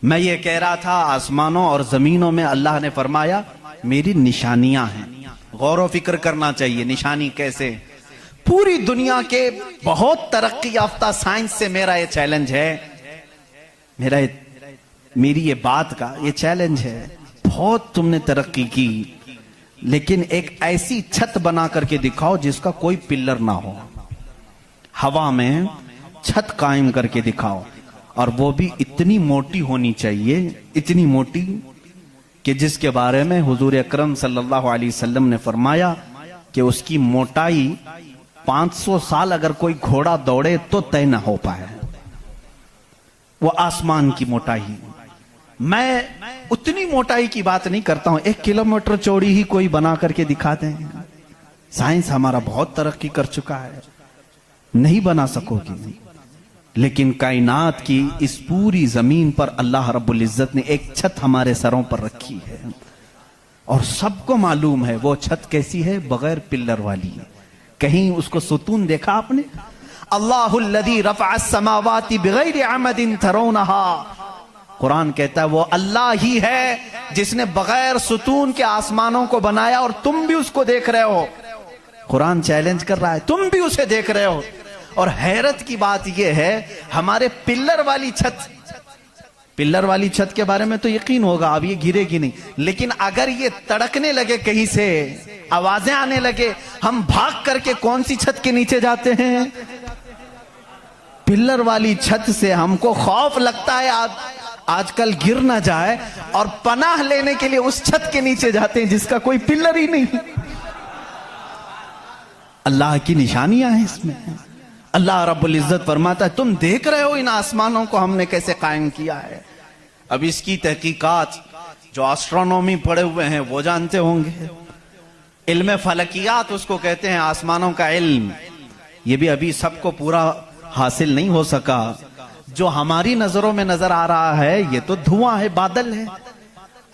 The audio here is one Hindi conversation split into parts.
मैं ये कह रहा था, आसमानों और जमीनों में अल्लाह ने फरमाया मेरी निशानियां हैं। गौर व फिक्र करना चाहिए, निशानी कैसे। पूरी दुनिया के बहुत तरक्की याफ्ता साइंस से मेरा ये चैलेंज है, मेरी ये बात का ये चैलेंज है। बहुत तुमने तरक्की की, लेकिन एक ऐसी छत बना करके दिखाओ जिसका कोई पिल्लर ना हो। हवा में छत कायम करके दिखाओ, और वो भी इतनी मोटी होनी चाहिए, इतनी मोटी कि जिसके बारे में हुजूर अकरम सल्लल्लाहु अलैहि वसल्लम ने फरमाया कि उसकी मोटाई 500 साल अगर कोई घोड़ा दौड़े तो तय ना हो पाए। वो आसमान की मोटाई। मैं उतनी मोटाई की बात नहीं करता हूं, 1 किलोमीटर चौड़ी ही कोई बना करके दिखा दें। साइंस हमारा बहुत तरक्की कर चुका है, नहीं बना सकोगी। लेकिन कायनात की इस पूरी जमीन पर अल्लाह रब्बुल इज्जत ने एक छत हमारे सरों पर रखी है, और सबको मालूम है वो छत कैसी है, बगैर पिल्लर वाली। कहीं उसको सुतून देखा आपने? अल्लाहुल्लज़ी रफ़अस समावाति बिगैरि अमदिन तरौनहा। कुरान कहता है वो अल्लाह ही है जिसने बगैर सुतून के आसमानों को बनाया, और तुम भी उसको देख रहे हो। कुरान चैलेंज कर रहा है, तुम भी उसे देख रहे हो। और हैरत की बात यह है, हमारे पिल्लर वाली छत के बारे में तो यकीन होगा अब ये गिरेगी नहीं, लेकिन अगर ये तड़कने लगे, कहीं से आवाजें आने लगे, हम भाग करके कौन सी छत के नीचे जाते हैं? पिल्लर वाली छत से हमको खौफ लगता है आजकल गिर ना जाए, और पनाह लेने के लिए उस छत के नीचे जाते हैं जिसका कोई पिल्लर ही नहीं। अल्लाह की निशानियां हैं इसमें। अल्लाह रब्बुल इज्जत फरमाता है तुम देख रहे हो इन आसमानों को हमने कैसे कायम किया है। अब इसकी तहकीकात जो एस्ट्रोनॉमी पढ़े हुए हैं वो जानते होंगे। इल्म फलकियात उसको कहते हैं, आसमानों का इल्म। ये भी अभी सबको पूरा हासिल नहीं हो सका। जो हमारी नजरों में नजर आ रहा है ये तो धुआं है, बादल है।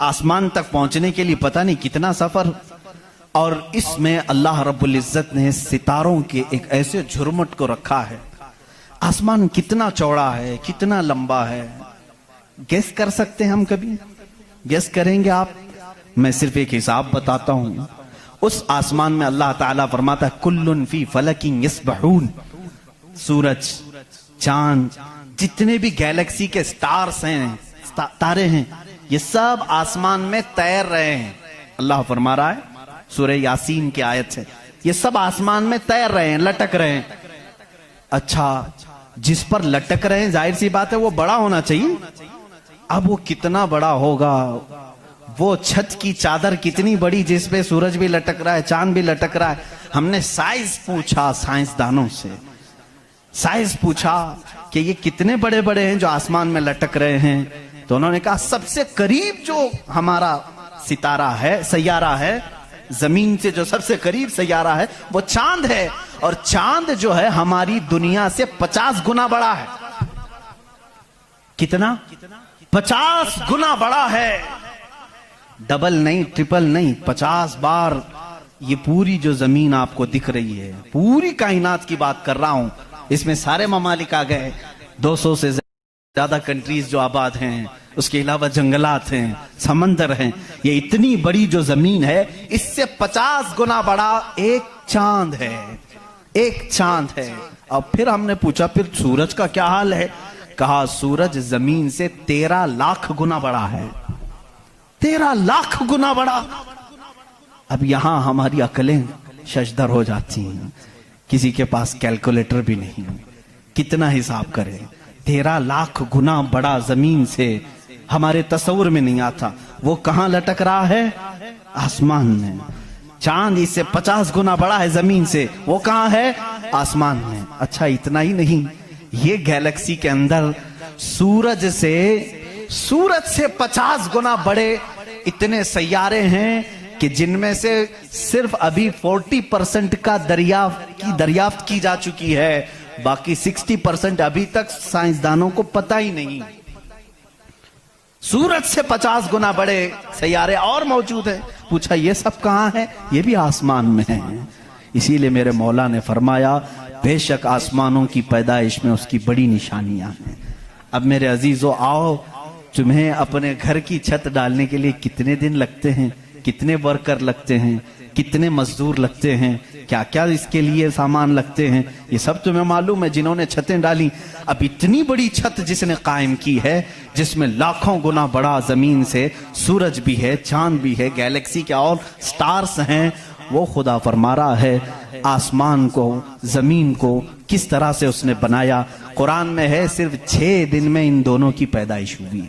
आसमान तक पहुंचने के लिए पता नहीं कितना सफर। और इसमें अल्लाह रब्बुल इज्जत ने सितारों के एक ऐसे झुरमुट को रखा है। आसमान कितना चौड़ा है, कितना लंबा है, गेस कर सकते हैं हम? कभी गेस करेंगे आप? मैं सिर्फ एक हिसाब बताता हूं। उस आसमान में अल्लाह ताला फरमाता है कुल्लुन फी फलकिन यस्बहून। सूरज, चांद, जितने भी गैलेक्सी के स्टार्स हैं, तारे हैं, ये सब आसमान में तैर रहे हैं। अल्लाह फरमा रहा है सूरह यासीन की आयत है, ये सब आसमान में तैर रहे हैं, लटक रहे हैं। अच्छा, जिस पर लटक रहे हैं जाहिर सी बात है वो बड़ा होना चाहिए। अब वो कितना बड़ा होगा? वो छत की चादर कितनी बड़ी जिसपे सूरज भी लटक रहा है, चांद भी लटक रहा है। हमने साइज पूछा साइंसदानों से, साइज पूछा कि ये कितने बड़े बड़े हैं जो आसमान में लटक रहे हैं। तो उन्होंने कहा सबसे करीब जो हमारा सितारा है, सैयारा है, जमीन से जो सबसे करीब सैयारा है वो चांद है। और चांद जो है हमारी दुनिया से 50 गुना बड़ा है। कितना? 50 गुना बड़ा है। डबल नहीं, ट्रिपल नहीं, 50 बार। ये पूरी जो जमीन आपको दिख रही है, पूरी कायनात की बात कर रहा हूं, इसमें सारे ममालिक आ गए, 200 से ज्यादा कंट्रीज जो आबाद हैं, उसके अलावा जंगलात हैं, समंदर हैं। ये इतनी बड़ी जो जमीन है, इससे 50 गुना बड़ा एक चांद है, एक चांद है। अब फिर हमने पूछा फिर सूरज का क्या हाल है? कहा सूरज जमीन से 13 लाख गुना बड़ा है। 13 लाख गुना बड़ा। अब यहां हमारी अकलें शशदर हो जाती हैं, किसी के पास कैलकुलेटर भी नहीं, कितना हिसाब करें। 13 लाख गुना बड़ा जमीन से, हमारे तस्वुर में नहीं आता। वो कहां लटक रहा है? आसमान में। चांद इससे 50 गुना बड़ा है जमीन से, वो कहां है? आसमान में। अच्छा, इतना ही नहीं, ये गैलेक्सी के अंदर सूरज से 50 गुना बड़े इतने सैयारे हैं कि जिनमें से सिर्फ अभी 40% का दरियाफ्त की जा चुकी है। बाकी 60% अभी तक साइंसदानों को पता ही नहीं। सूरज से 50 गुना बड़े सैयारे और मौजूद हैं। पूछा ये सब कहां है? ये भी आसमान में है। इसीलिए मेरे मौला ने फरमाया बेशक आसमानों की पैदाइश में उसकी बड़ी निशानियां हैं। अब मेरे अजीजों आओ तुम्हें अपने घर की छत डालने के लिए कितने दिन लगते हैं, कितने वर्कर लगते हैं, कितने मजदूर लगते हैं, क्या क्या इसके लिए सामान लगते हैं, ये सब तुम्हें मालूम है जिन्होंने छतें डाली। अब इतनी बड़ी छत जिसने कायम की है, जिसमें लाखों गुना बड़ा जमीन से सूरज भी है, चांद भी है, गैलेक्सी के और स्टार्स हैं, वो खुदा फरमा रहा है आसमान को, जमीन को किस तरह से उसने बनाया। कुरान में है सिर्फ 6 दिन में इन दोनों की पैदाइश हुई।